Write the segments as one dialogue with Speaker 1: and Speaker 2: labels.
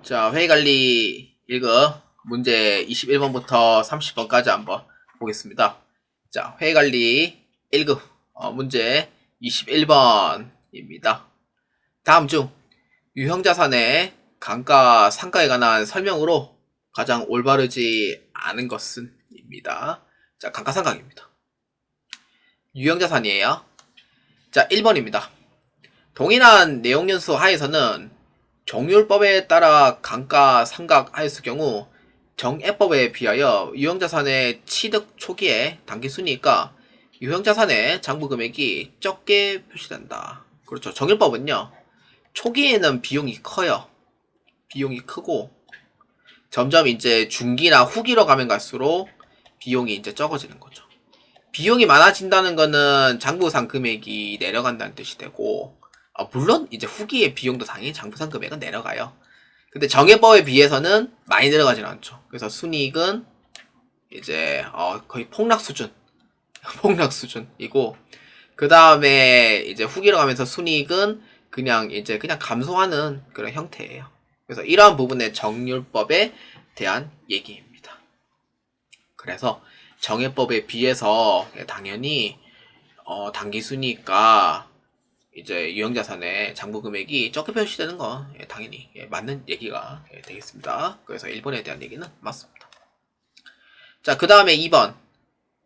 Speaker 1: 자, 회의관리 1급 문제 21번부터 30번까지 한번 보겠습니다. 자, 회의관리 1급 문제 21번입니다. 다음 중 유형자산의 감가, 상가에 관한 설명으로 가장 올바르지 않은 것은 입니다. 자, 감가상각입니다. 유형자산이에요. 자, 1번입니다. 동일한 내용연수 하에서는 정률법에 따라 감가상각하였을 경우 정액법에 비하여 유형자산의 취득 초기에 당기순이니까 유형자산의 장부금액이 적게 표시된다. 그렇죠. 정률법은요, 초기에는 비용이 커요. 비용이 크고 점점 이제 중기나 후기로 가면 갈수록 비용이 이제 적어지는 거죠. 비용이 많아진다는 거는 장부상 금액이 내려간다는 뜻이 되고, 물론 이제 후기의 비용도 당연히 장부상 금액은 내려가요. 근데 정액법에 비해서는 많이 내려가진 않죠. 그래서 순이익은 이제 거의 폭락 수준, 폭락 수준이고, 그 다음에 이제 후기로 가면서 순이익은 그냥 감소하는 그런 형태예요. 그래서 이러한 부분의 정률법에 대한 얘기입니다. 그래서 정액법에 비해서 당연히 당기순이익과 이제 유형자산의 장부금액이 적게 표시되는 건 당연히 맞는 얘기가 되겠습니다. 그래서 1번에 대한 얘기는 맞습니다. 자, 그 다음에 2번.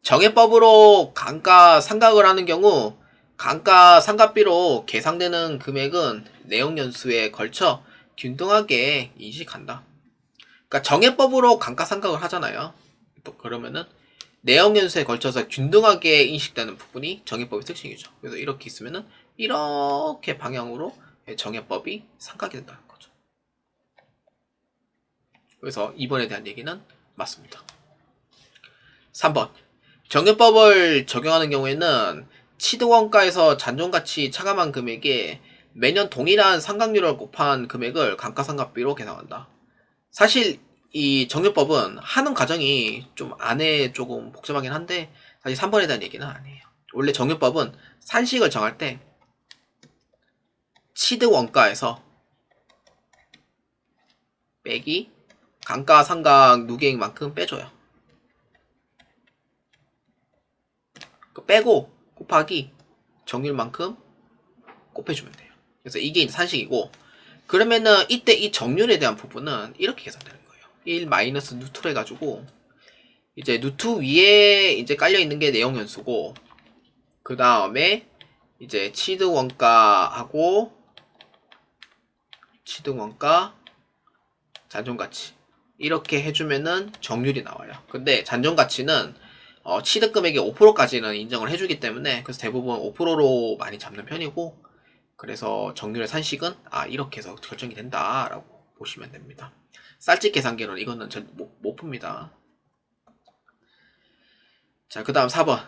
Speaker 1: 정액법으로 감가상각을 하는 경우 감가상각비로 계상되는 금액은 내용연수에 걸쳐 균등하게 인식한다. 그러니까 정액법으로 감가상각을 하잖아요. 또 그러면은 내용연수에 걸쳐서 균등하게 인식되는 부분이 정액법의 특징이죠. 그래서 이렇게 있으면은 이렇게 방향으로 정액법이 상각이 된다는 거죠. 그래서 2번에 대한 얘기는 맞습니다. 3번. 정액법을 적용하는 경우에는 취득원가에서 잔존가치 차감한 금액에 매년 동일한 상각률을 곱한 금액을 감가상각비로 계산한다. 사실 이 정액법은 하는 과정이 좀 안에 조금 복잡하긴 한데 사실 3번에 대한 얘기는 아니에요. 원래 정액법은 산식을 정할 때 취득원가에서 빼기 감가상각 누계액만큼 빼줘요. 빼고 곱하기 정률만큼 곱해주면 돼요. 그래서 이게 이제 산식이고, 그러면은 이때 이 정률에 대한 부분은 이렇게 계산되는 거예요. 1 마이너스 누트로 해가지고 이제 누트 위에 이제 깔려 있는 게 내용 연수고, 그 다음에 이제 취득원가하고 취득원가 잔존가치 이렇게 해주면은 정률이 나와요. 근데 잔존가치는 취득금액의 5%까지는 인정을 해주기 때문에 그래서 대부분 5%로 많이 잡는 편이고, 그래서 정률의 산식은 이렇게 해서 결정이 된다라고 보시면 됩니다. 쌀집 계산기로는 이거는 전 못 풉니다. 자, 그 다음 4번.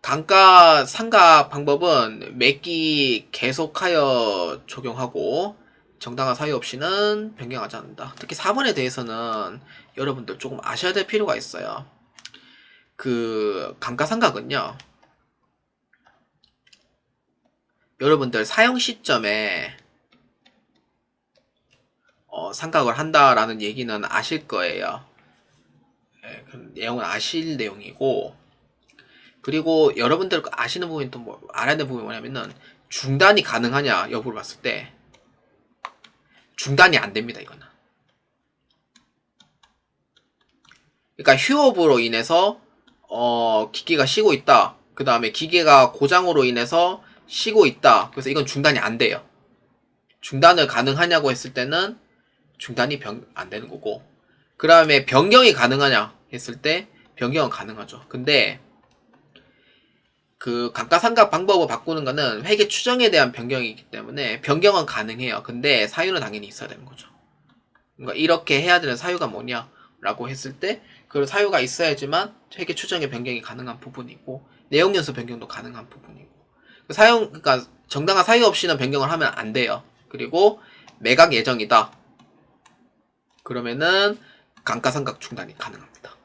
Speaker 1: 감가상각 방법은 매기 계속하여 적용하고 정당한 사유 없이는 변경하지 않는다. 특히 4번에 대해서는 여러분들 조금 아셔야 될 필요가 있어요. 그 감가상각은요, 여러분들 사용 시점에 상각을 한다라는 얘기는 아실 거예요. 그 내용은 아실 내용이고, 그리고 여러분들 아시는 부분이 또 뭐 알아야 되는 부분이 뭐냐면은 중단이 가능하냐 여부를 봤을 때 중단이 안 됩니다. 이거는. 그러니까 휴업으로 인해서 기계가 쉬고 있다. 그 다음에 기계가 고장으로 인해서 쉬고 있다. 그래서 이건 중단이 안 돼요. 중단을 가능하냐고 했을 때는 중단이 안 되는 거고, 그 다음에 변경이 가능하냐 했을 때 변경은 가능하죠. 근데 그 감가상각 방법을 바꾸는 거는 회계 추정에 대한 변경이기 때문에 변경은 가능해요. 근데 사유는 당연히 있어야 되는 거죠. 그러니까 이렇게 해야 되는 사유가 뭐냐라고 했을 때 그 사유가 있어야지만 회계 추정의 변경이 가능한 부분이고 내용연수 변경도 가능한 부분이고, 그러니까 정당한 사유 없이는 변경을 하면 안 돼요. 그리고 매각 예정이다. 그러면은 감가상각 중단이 가능합니다.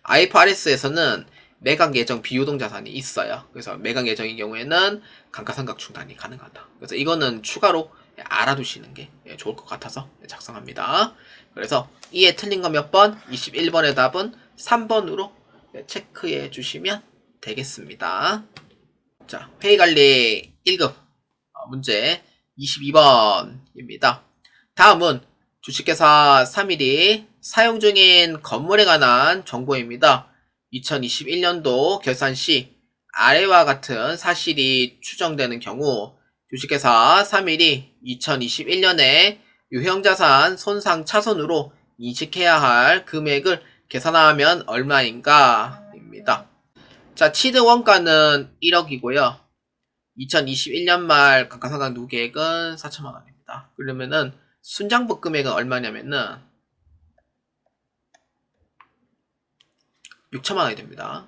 Speaker 1: IFRS에서는 매각 예정 비유동 자산이 있어요. 그래서 매각 예정인 경우에는 감가상각 중단이 가능하다. 그래서 이거는 추가로 알아두시는 게 좋을 것 같아서 작성합니다. 그래서 이에 틀린 거 몇 번? 21번의 답은 3번으로 체크해 주시면 되겠습니다. 자, 회의관리 1급 문제 22번입니다. 다음은 주식회사 3일이 사용 중인 건물에 관한 정보입니다. 2021년도 결산 시 아래와 같은 사실이 추정되는 경우 주식회사 3일이 2021년에 유형자산 손상 차손으로 인식해야 할 금액을 계산하면 얼마인가? 입니다. 자, 치드 원가는 1억이고요. 2021년 말 감가상각 누계액은 4천만 원입니다. 그러면은 순장부 금액은 얼마냐면은 6천만 원이 됩니다.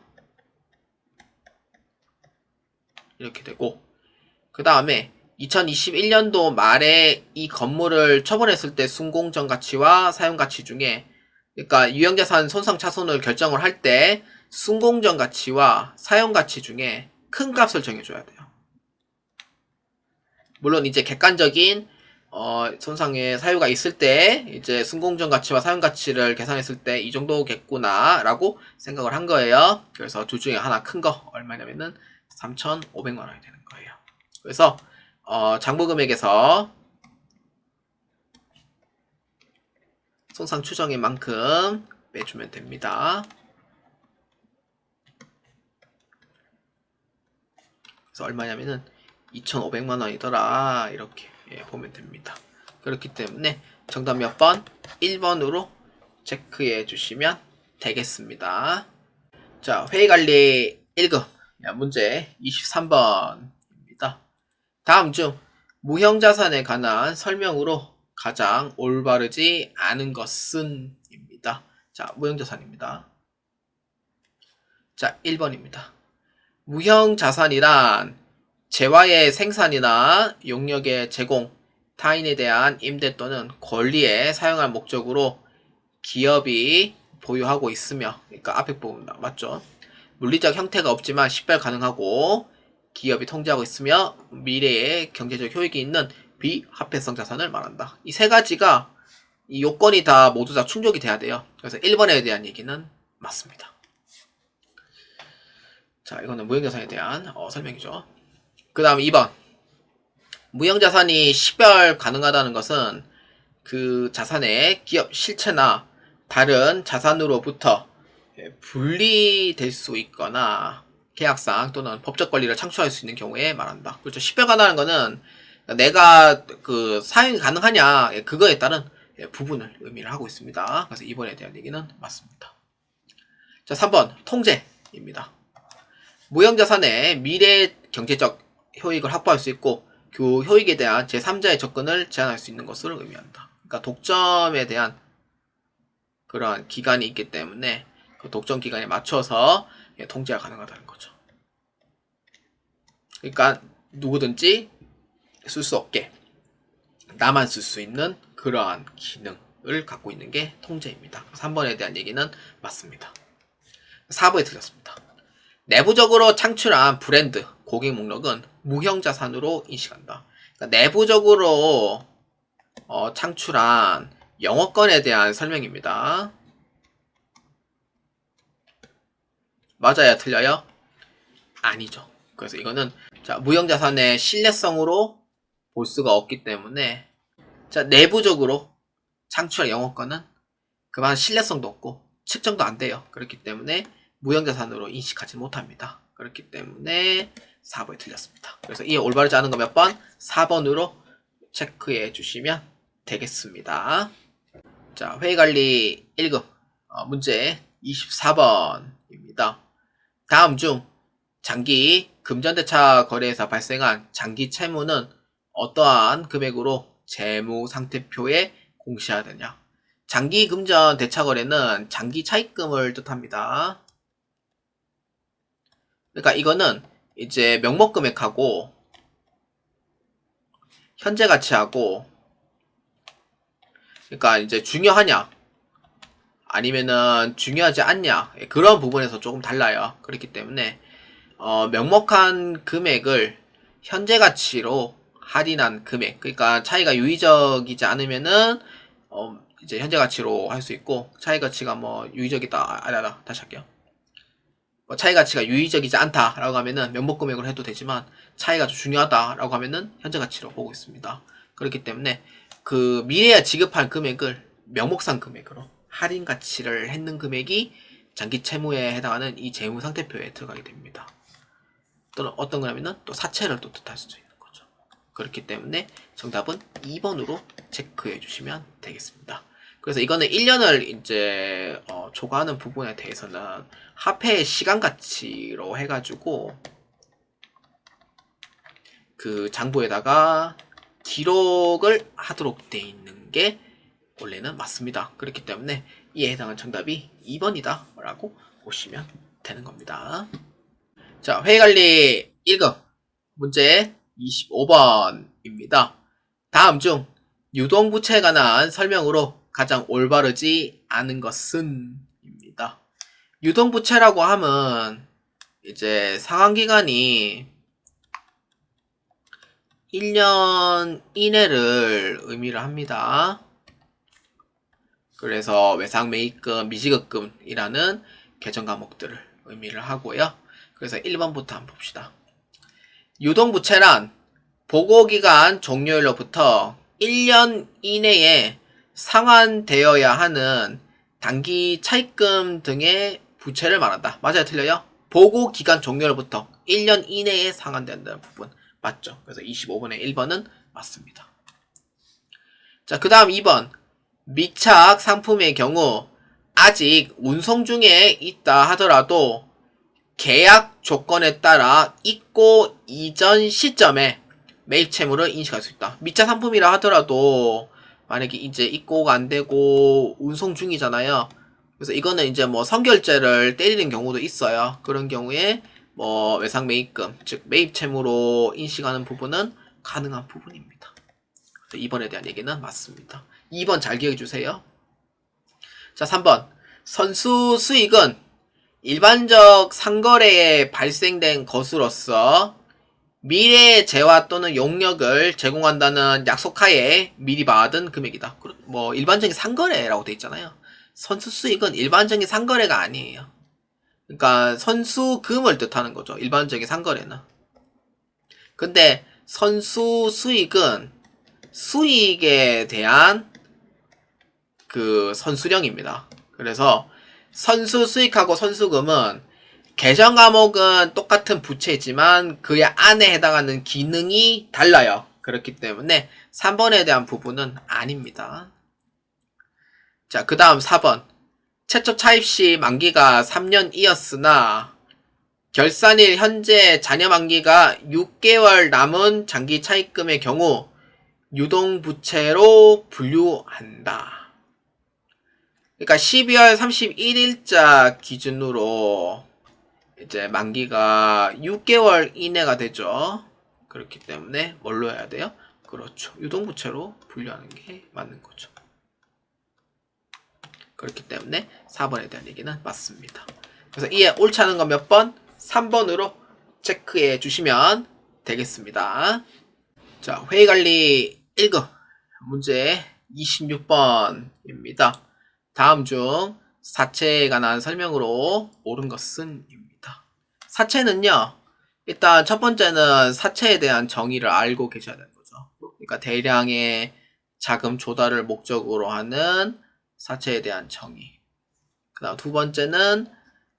Speaker 1: 이렇게 되고, 그 다음에 2021년도 말에 이 건물을 처분했을 때 순공정 가치와 사용 가치 중에, 그러니까 유형자산 손상 차손을 결정을 할 때 순공정 가치와 사용 가치 중에 큰 값을 정해줘야 돼요. 물론 이제 객관적인 손상의 사유가 있을 때 이제 순공정 가치와 사용 가치를 계산했을 때 이 정도겠구나 라고 생각을 한 거예요. 그래서 둘 중에 하나 큰 거 얼마냐면은 3,500만 원이 되는 거예요. 그래서 장부 금액에서 손상 추정인 만큼 빼주면 됩니다. 그래서 얼마냐면은 2,500만 원이더라 이렇게 보면 됩니다. 그렇기 때문에 정답 몇 번? 1번으로 체크해 주시면 되겠습니다. 자, 회의관리 1급 문제 23번입니다. 다음 중 무형자산에 관한 설명으로 가장 올바르지 않은 것은? 입니다. 자, 무형자산입니다. 자, 1번입니다. 무형자산이란 재화의 생산이나 용역의 제공, 타인에 대한 임대 또는 권리에 사용할 목적으로 기업이 보유하고 있으며, 그러니까 앞에 부분 맞죠? 물리적 형태가 없지만 식별 가능하고 기업이 통제하고 있으며 미래에 경제적 효익이 있는 비화폐성 자산을 말한다. 이 세 가지가 이 요건이 다 모두 다 충족이 돼야 돼요. 그래서 1번에 대한 얘기는 맞습니다. 자, 이거는 무형자산에 대한 설명이죠. 그 다음 2번. 무형자산이 식별 가능하다는 것은 그 자산의 기업 실체나 다른 자산으로부터 분리될 수 있거나 계약상 또는 법적 권리를 창출할 수 있는 경우에 말한다. 그렇죠. 식별 가능한 거는 내가 그 사용이 가능하냐 그거에 따른 부분을 의미를 하고 있습니다. 그래서 2번에 대한 얘기는 맞습니다. 자, 3번 통제입니다. 무형자산의 미래 경제적 효익을 확보할 수 있고 그 효익에 대한 제3자의 접근을 제한할 수 있는 것을 의미한다. 그러니까 독점에 대한 그러한 기간이 있기 때문에 그 독점 기간에 맞춰서 통제가 가능하다는 거죠. 그러니까 누구든지 쓸 수 없게 나만 쓸 수 있는 그러한 기능을 갖고 있는 게 통제입니다. 3번에 대한 얘기는 맞습니다. 4번에 틀렸습니다. 내부적으로 창출한 브랜드, 고객 목록은 무형자산으로 인식한다. 그러니까 내부적으로 창출한 영업권에 대한 설명입니다. 맞아요? 틀려요? 아니죠. 그래서 이거는 자, 무형자산의 신뢰성으로 볼 수가 없기 때문에 자, 내부적으로 창출한 영업권은 그만 신뢰성도 없고 측정도 안 돼요. 그렇기 때문에 무형자산으로 인식하지 못합니다. 그렇기 때문에 4번이 틀렸습니다. 그래서 이 올바르지 않은 거 몇 번? 4번으로 체크해 주시면 되겠습니다. 자, 회의관리 1급 문제 24번입니다. 다음 중 장기 금전대차 거래에서 발생한 장기 채무는 어떠한 금액으로 재무상태표에 공시해야 되냐? 장기 금전 대차 거래는 장기 차입금을 뜻합니다. 그러니까 이거는 이제 명목 금액하고 현재 가치하고 그러니까 이제 중요하냐 아니면은 중요하지 않냐 그런 부분에서 조금 달라요. 그렇기 때문에 명목한 금액을 현재 가치로 할인한 금액. 그러니까 차이가 유의적이지 않으면은 이제 현재 가치로 할 수 있고, 차이 가치가 뭐 유의적이다. 다시 할게요. 뭐 차이 가치가 유의적이지 않다라고 하면은 명목 금액으로 해도 되지만, 차이가 좀 중요하다라고 하면은 현재 가치로 보고 있습니다. 그렇기 때문에 그 미래에 지급할 금액을 명목상 금액으로 할인 가치를 했는 금액이 장기 채무에 해당하는 이 재무 상태표에 들어가게 됩니다. 또는 어떤 거냐면은 또 사채를 또 뜻할 수도 있는 거죠. 그렇기 때문에 정답은 2번으로 체크해 주시면 되겠습니다. 그래서 이거는 1년을 이제 초과하는 부분에 대해서는 화폐의 시간 가치로 해가지고 그 장부에다가 기록을 하도록 돼 있는 게 원래는 맞습니다. 그렇기 때문에 이에 해당하는 정답이 2번이다 라고 보시면 되는 겁니다. 자, 회의관리 1급 문제 25번입니다. 다음 중 유동부채에 관한 설명으로 가장 올바르지 않은 것은 입니다. 유동부채라고 하면 이제 상환기간이 1년 이내를 의미를 합니다. 그래서 외상 매입금, 미지급금이라는 계정 과목들을 의미를 하고요. 그래서 1번부터 한번 봅시다. 유동부채란 보고기간 종료일로부터 1년 이내에 상환되어야 하는 단기 차입금 등의 부채를 말한다. 맞아요? 틀려요? 보고기간 종료일부터 1년 이내에 상환된다는 부분 맞죠? 그래서 25번의 1번은 맞습니다. 자, 그 다음 2번 미착 상품의 경우 아직 운송 중에 있다 하더라도 계약 조건에 따라 입고 이전 시점에 매입 채무를 인식할 수 있다. 미착 상품이라 하더라도 만약에 이제 입고가 안 되고 운송 중이잖아요. 그래서 이거는 이제 뭐 선결제를 때리는 경우도 있어요. 그런 경우에 뭐 외상 매입금, 즉 매입 채무로 인식하는 부분은 가능한 부분입니다. 그래서 2번에 대한 얘기는 맞습니다. 2번 잘 기억해 주세요. 자, 3번 선수 수익은 일반적 상거래에 발생된 것으로서 미래의 재화 또는 용역을 제공한다는 약속하에 미리 받은 금액이다. 뭐 일반적인 상거래라고 돼 있잖아요. 선수 수익은 일반적인 상거래가 아니에요. 그러니까 선수금을 뜻하는 거죠. 일반적인 상거래는. 근데 선수 수익은 수익에 대한 그 선수령입니다. 그래서 선수 수익하고 선수금은 계정 과목은 똑같은 부채지만 그의 안에 해당하는 기능이 달라요. 그렇기 때문에 3번에 대한 부분은 아닙니다. 자, 그 다음 4번 최초 차입 시 만기가 3년이었으나 결산일 현재 잔여 만기가 6개월 남은 장기 차입금의 경우 유동부채로 분류한다. 그러니까 12월 31일자 기준으로 이제 만기가 6개월 이내가 되죠. 그렇기 때문에 뭘로 해야 돼요? 그렇죠. 유동부채로 분류하는 게 맞는 거죠. 그렇기 때문에 4번에 대한 얘기는 맞습니다. 그래서 이에 옳지 않은 건 몇 번? 3번으로 체크해 주시면 되겠습니다. 자, 회의관리 1급 문제 26번입니다. 다음 중 사채에 관한 설명으로 옳은 것은 입니다. 사채는요, 일단 첫 번째는 사채에 대한 정의를 알고 계셔야 되는 거죠. 그러니까 대량의 자금 조달을 목적으로 하는 사채에 대한 정의. 그 다음 두 번째는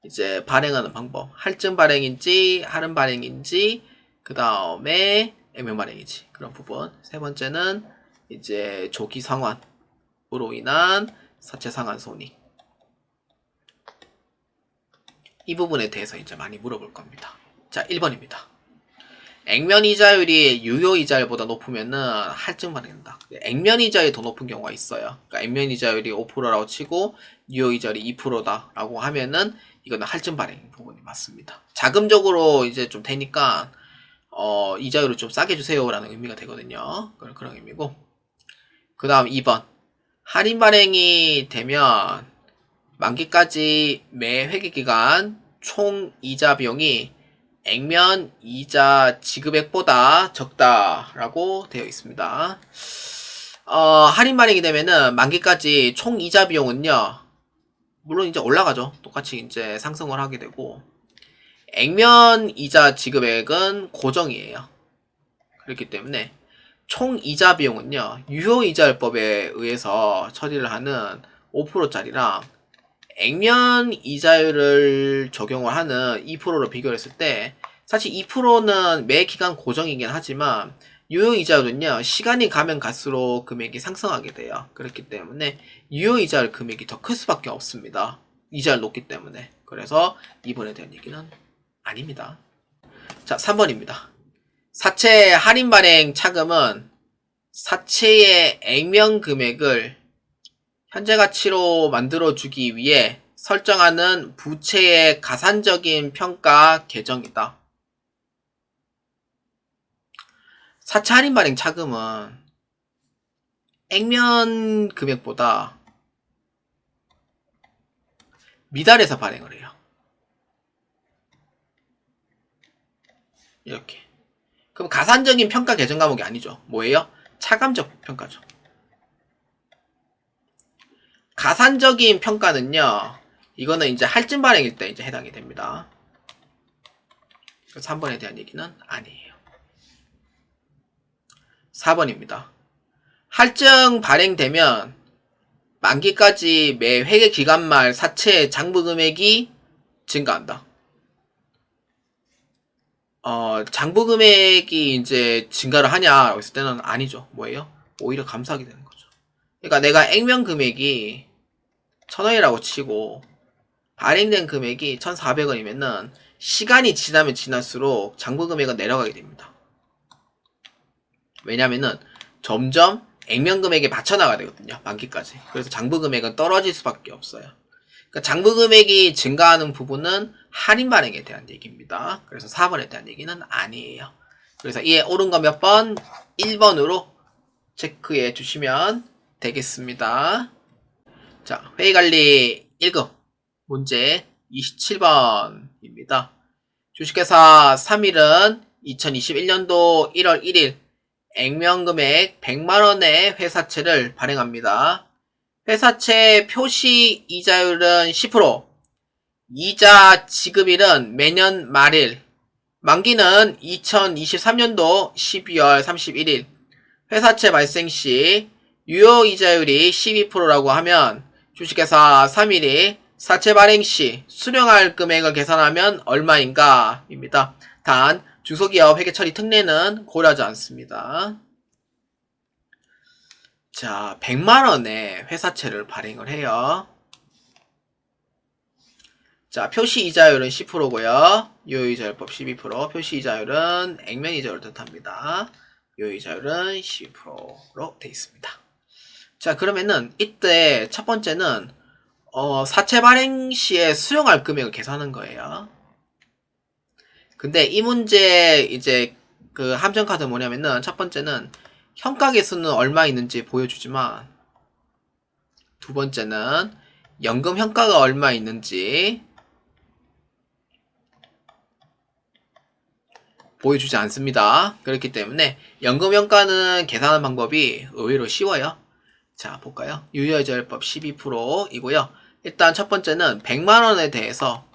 Speaker 1: 이제 발행하는 방법. 할증 발행인지, 할인 발행인지, 그 다음에 액면 발행인지. 그런 부분. 세 번째는 이제 조기 상환으로 인한 사채 상환 손익. 이 부분에 대해서 이제 많이 물어볼 겁니다. 자, 1번입니다. 액면 이자율이 유효 이자율보다 높으면은 할증 발행된다. 액면 이자율이 더 높은 경우가 있어요. 그러니까 액면 이자율이 5%라고 치고 유효 이자율이 2%다라고 하면은 이거는 할증 발행 부분이 맞습니다. 자금적으로 이제 좀 되니까 이자율을 좀 싸게 주세요라는 의미가 되거든요. 그런 의미고. 그 다음 2번. 할인 발행이 되면 만기까지 매 회계 기간 총 이자 비용이 액면 이자 지급액보다 적다라고 되어 있습니다. 할인 발행이 되면은 만기까지 총 이자 비용은요, 물론 이제 올라가죠. 똑같이 이제 상승을 하게 되고, 액면 이자 지급액은 고정이에요. 그렇기 때문에 총 이자 비용은요, 유효이자율법에 의해서 처리를 하는 5%짜리랑 액면 이자율을 적용을 하는 2%로 비교했을 때, 사실 2%는 매 기간 고정이긴 하지만 유효이자율은요, 시간이 가면 갈수록 금액이 상승하게 돼요. 그렇기 때문에 유효이자율 금액이 더 클 수밖에 없습니다. 이자율 높기 때문에. 그래서 이번에 대한 얘기는 아닙니다. 자, 3번입니다. 사채 할인 발행 차금은 사채의 액면 금액을 현재 가치로 만들어주기 위해 설정하는 부채의 가산적인 평가 계정이다. 사채 할인 발행 차금은 액면 금액보다 미달해서 발행을 해요. 이렇게. 그럼 가산적인 평가 계정 과목이 아니죠. 뭐예요? 차감적 평가죠. 가산적인 평가는요, 이거는 이제 할증 발행일 때 이제 해당이 됩니다. 그래서 3번에 대한 얘기는 아니에요. 4번입니다. 할증 발행되면 만기까지 매 회계 기간 말 사채 장부 금액이 증가한다. 장부 금액이 이제 증가를 하냐라고 했을 때는 아니죠. 뭐예요? 오히려 감소하게 되는 거죠. 그러니까 내가 액면 금액이 1,000원이라고 치고 발행된 금액이 1,400원이면은 시간이 지나면 지날수록 장부 금액은 내려가게 됩니다. 왜냐면은 점점 액면 금액에 맞춰나가야 되거든요. 만기까지. 그래서 장부 금액은 떨어질 수밖에 없어요. 그러니까 장부 금액이 증가하는 부분은 할인 발행에 대한 얘기입니다. 그래서 4번에 대한 얘기는 아니에요. 그래서 이에 옳은 거 몇 번? 1번으로 체크해 주시면 되겠습니다. 자, 회의관리 1급 문제 27번입니다. 주식회사 3일은 2021년도 1월 1일 액면금액 100만원의 회사채를 발행합니다. 회사채 표시 이자율은 10%, 이자 지급일은 매년 말일, 만기는 2023년도 12월 31일, 회사채 발생 시 유효이자율이 12%라고 하면 주식회사 3일이 사채 발행 시 수령할 금액을 계산하면 얼마인가? 입니다. 단, 중소기업 회계처리 특례는 고려하지 않습니다. 자, 100만원의 회사채를 발행을 해요. 자, 표시이자율은 10%고요. 유효이자율법 12%, 표시이자율은 액면이자율을 뜻합니다. 유효이자율은 12%로 되어 있습니다. 자, 그러면은 이때 첫 번째는 사채 발행 시에 수령할 금액을 계산하는 거예요. 근데 이 문제 이제 그 함정 카드 뭐냐면은 첫 번째는 현가 개수는 얼마 있는지 보여주지만 두 번째는 연금 현가가 얼마 있는지 보여주지 않습니다. 그렇기 때문에 연금 현가는 계산하는 방법이 의외로 쉬워요. 자, 볼까요? 유효이자율법 12%이고요. 일단 첫 번째는 100만원에 대해서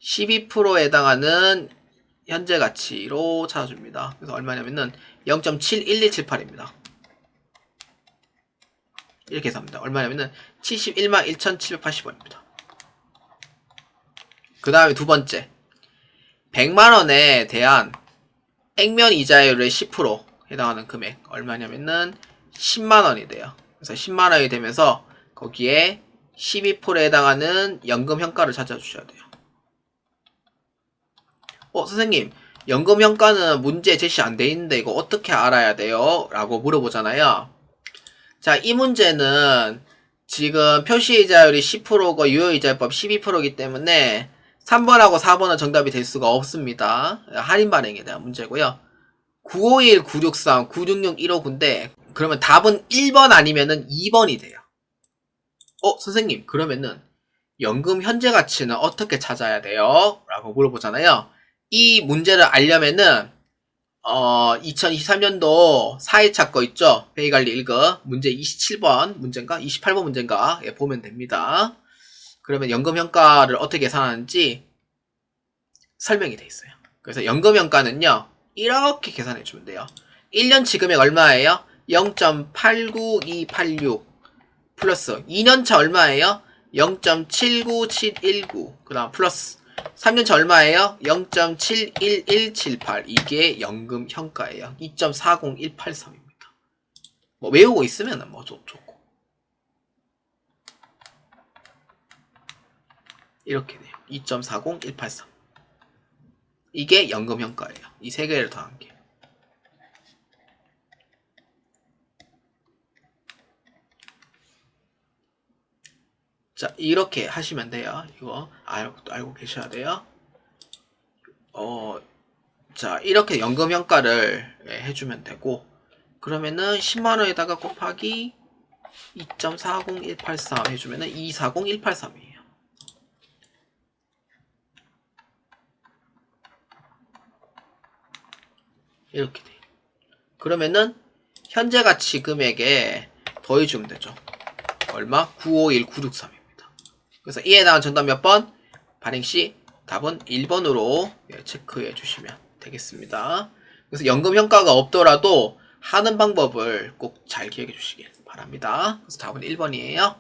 Speaker 1: 12%에 해당하는 현재 가치로 찾아줍니다. 그래서 얼마냐면은 0.71278입니다. 이렇게 해서 합니다. 얼마냐면은 71만 1,780원입니다. 그 다음에 두 번째 100만원에 대한 액면 이자율의 10% 해당하는 금액 얼마냐면은 10만원이 돼요. 그래서 10만원이 되면서 거기에 12%에 해당하는 연금 현가를 찾아주셔야 돼요. 선생님, 연금 현가는 문제 제시 안 돼 있는데 이거 어떻게 알아야 돼요? 라고 물어보잖아요. 자, 이 문제는 지금 표시이자율이 10%고 유효이자율법 12%이기 때문에 3번하고 4번은 정답이 될 수가 없습니다. 할인 발행에 대한 문제고요. 951, 963, 966, 159인데 그러면 답은 1번 아니면은 2번이 돼요. 선생님, 그러면은 연금 현재 가치는 어떻게 찾아야 돼요? 라고 물어보잖아요. 이 문제를 알려면은 2023년도 4회차 거 있죠? 회의관리 1급 문제 27번 문제인가? 28번 문제인가? 예, 보면 됩니다. 그러면 연금평가를 어떻게 계산하는지 설명이 돼 있어요. 그래서 연금평가는요, 이렇게 계산해 주면 돼요. 1년치 금액 얼마예요? 0.89286 플러스 2년차 얼마예요? 0.79719 그 다음 플러스 3년차 얼마예요? 0.71178 이게 연금평가예요. 2.40183입니다. 뭐 외우고 있으면 뭐 좋고 이렇게 돼요. 2.40183 이게 연금평가예요. 이 세 개를 더한 게. 자, 이렇게 하시면 돼요. 이거 알고 계셔야 돼요. 자, 이렇게 연금평가를 해주면 되고, 그러면은 10만원에다가 곱하기 2.40183 해주면은 240183이에요. 이렇게 돼요. 그러면은 현재 가치 금액에 더해주면 되죠. 얼마? 951963입니다. 그래서 이에 대한 정답 몇 번? 발행시 답은 1번으로 체크해 주시면 되겠습니다. 그래서 연금평가가 없더라도 하는 방법을 꼭 잘 기억해 주시길 바랍니다. 그래서 답은 1번이에요.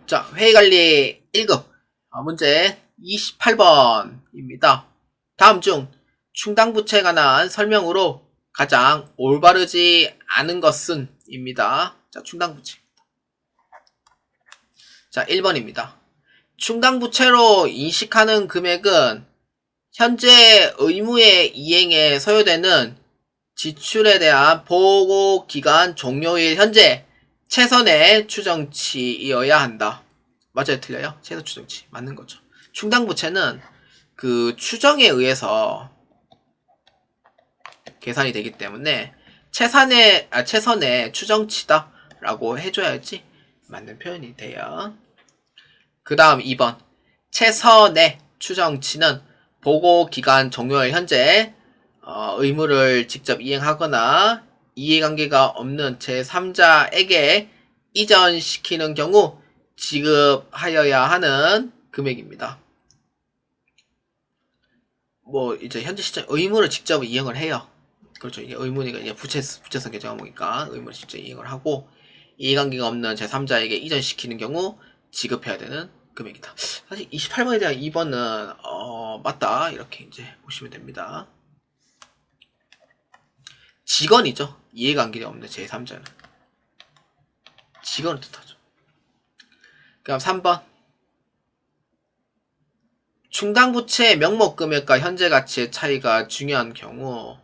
Speaker 1: 자, 회의관리 1급 문제 28번입니다. 다음 중 충당부채에 관한 설명으로 가장 올바르지 않은 것은 입니다. 자, 충당부채. 자, 1번입니다. 충당부채로 인식하는 금액은 현재 의무의 이행에 소요되는 지출에 대한 보고기간 종료일 현재 최선의 추정치이어야 한다. 맞아요? 틀려요? 최선 추정치. 맞는 거죠. 충당부채는 그 추정에 의해서 계산이 되기 때문에 최선의 추정치다 라고 해줘야지 맞는 표현이 돼요. 그 다음 2번 최선의 추정치는 보고기간 종료일 현재 의무를 직접 이행하거나 이해관계가 없는 제3자에게 이전시키는 경우 지급하여야 하는 금액입니다. 뭐 이제 현재 시점 의무를 직접 이행을 해요. 그렇죠. 이게 의무니까 이제 부채성 계정 항목이니까 의무를 직접 이행을 하고 이해관계가 없는 제3자에게 이전시키는 경우 지급해야 되는 금액이다. 사실 28번에 대한 2번은 맞다 이렇게 이제 보시면 됩니다. 직원이죠. 이해관계가 없는 제3자는 직원을 뜻하죠. 그럼 3번 충당부채의 명목금액과 현재 가치의 차이가 중요한 경우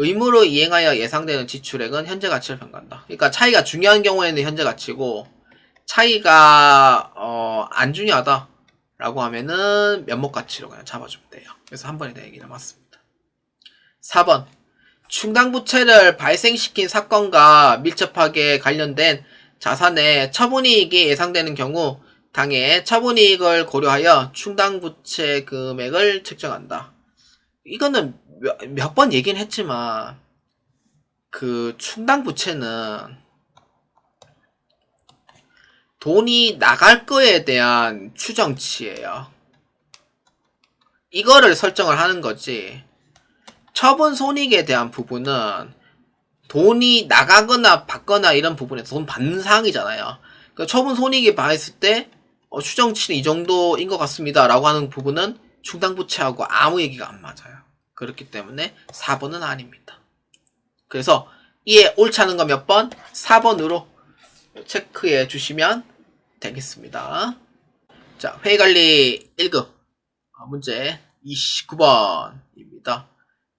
Speaker 1: 의무로 이행하여 예상되는 지출액은 현재 가치를 평가한다. 그러니까 차이가 중요한 경우에는 현재 가치고 차이가 안 중요하다 라고 하면은 면목 가치로 그냥 잡아주면 돼요. 그래서 한 번에 대한 얘기가 맞습니다. 4번 충당부채를 발생시킨 사건과 밀접하게 관련된 자산의 처분이익이 예상되는 경우 당해 처분이익을 고려하여 충당부채 금액을 측정한다. 이거는 몇 번 얘기는 했지만 그 충당부채는 돈이 나갈 거에 대한 추정치예요. 이거를 설정을 하는 거지. 처분 손익에 대한 부분은 돈이 나가거나 받거나 이런 부분에 돈 받는 사항이잖아요. 그러니까 처분 손익이 봤을 때 추정치는 이 정도인 것 같습니다 라고 하는 부분은 충당부채하고 아무 얘기가 안 맞아요. 그렇기 때문에 4번은 아닙니다. 그래서 이에 옳지 않은 거 몇 번? 4번으로 체크해 주시면 되겠습니다. 자, 회의관리 1급 문제 29번입니다.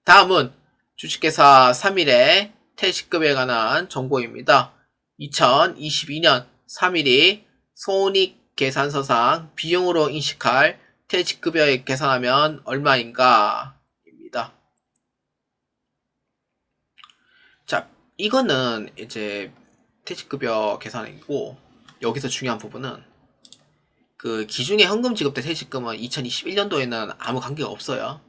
Speaker 1: 다음은 주식회사 3일의 퇴직급에 관한 정보입니다. 2022년 3일이 손익계산서상 비용으로 인식할 퇴직급여액 계산하면 얼마인가? 입니다. 자, 이거는 이제 퇴직급여 계산이고 여기서 중요한 부분은 그 기준의 현금 지급대 퇴직금은 2021년도에는 아무 관계가 없어요.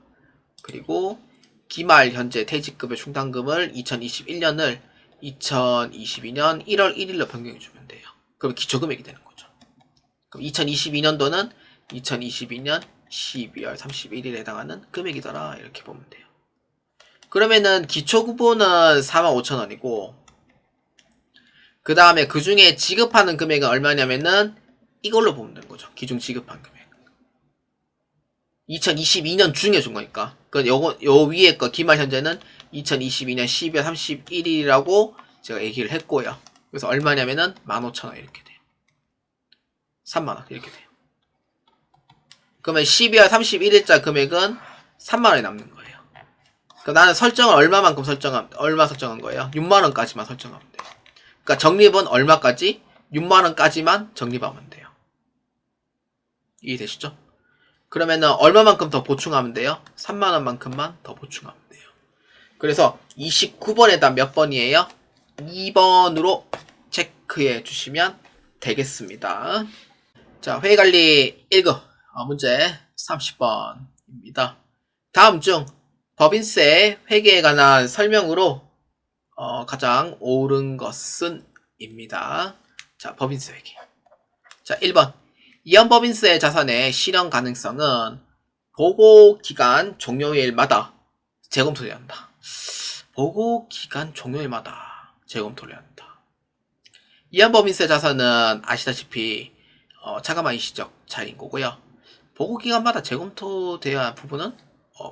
Speaker 1: 그리고 기말 현재 퇴직급의 충당금을 2021년을 2022년 1월 1일로 변경해주면 돼요. 그럼 기초금액이 되는 거죠. 그럼 2022년도는 2022년 12월 31일에 해당하는 금액이더라. 이렇게 보면 돼요. 그러면은 기초구보는 45,000원이고 그 다음에 그 중에 지급하는 금액은 얼마냐면은 이걸로 보면 되는 거죠. 기존 지급한 금액. 2022년 중에 준 거니까. 그 요 위에 거 기말 현재는 2022년 12월 31일이라고 제가 얘기를 했고요. 그래서 얼마냐면은 15,000원 이렇게 돼요. 3만원 이렇게 돼요. 그러면 12월 31일자 금액은 3만원이 남는 거예요. 그러니까 나는 설정을 얼마 설정한 거예요? 6만원까지만 설정하면 돼요. 그러니까 적립은 얼마까지? 6만원까지만 적립하면 돼요. 이해되시죠? 그러면은 얼마만큼 더 보충하면 돼요? 3만원만큼만 더 보충하면 돼요. 그래서 29번에다 몇 번이에요? 2번으로 체크해 주시면 되겠습니다. 자, 회계관리 1급 문제 30번입니다. 다음 중 법인세 회계에 관한 설명으로 가장 옳은 것은 입니다. 자, 법인세 회계. 자, 1번. 이연법인세 자산의 실현 가능성은 보고기간 종료일마다 재검토해야 한다. 보고기간 종료일마다 재검토를 해야 한다. 이연법인세 자산은 아시다시피 차감한 일시적 차이인 거고요. 보고기간마다 재검토돼야 할 부분은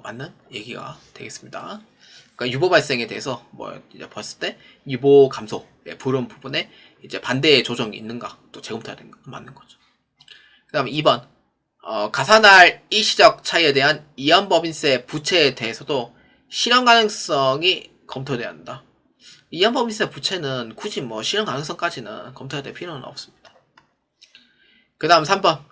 Speaker 1: 맞는 얘기가 되겠습니다. 그러니까 유보 발생에 대해서 이제 봤을 때 유보 감소 부른 부분에 이제 반대의 조정이 있는가 또 재검토해야 되는 거 맞는 거죠. 그 다음에 2번 가산할 일시적 차이에 대한 이연법인세 부채에 대해서도 실현 가능성이 검토돼야 한다. 이연법인세 부채는 굳이 실현 가능성까지는 검토해야 될 필요는 없습니다. 그 다음 3번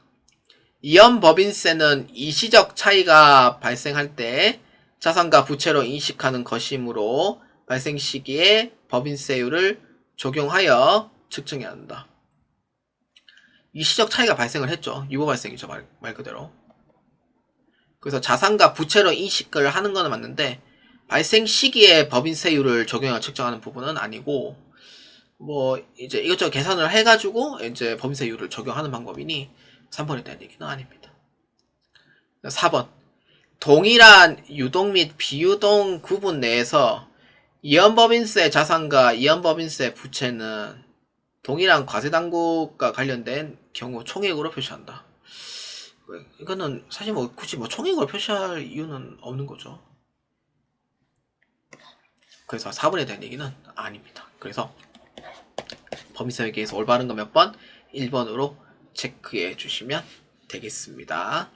Speaker 1: 이연법인세는 일시적 차이가 발생할 때 자산과 부채로 인식하는 것이므로 발생 시기에 법인세율을 적용하여 측정해야 한다. 일시적 차이가 발생을 했죠. 유보 발생이죠. 말 그대로. 그래서 자산과 부채로 인식을 하는 거는 맞는데 발생 시기에 법인세율을 적용하여 측정하는 부분은 아니고 이제 이것저것 계산을 해가지고 이제 법인세율을 적용하는 방법이니 3번에 대한 얘기는 아닙니다. 4번 동일한 유동 및 비유동 구분 내에서 이연법인세 자산과 이연법인세 부채는 동일한 과세당국과 관련된 경우 총액으로 표시한다. 이거는 사실 굳이 총액으로 표시할 이유는 없는 거죠. 그래서 4번에 대한 얘기는 아닙니다. 그래서 법인세 회계에서 올바른 거 몇 번? 1번으로 체크해 주시면 되겠습니다.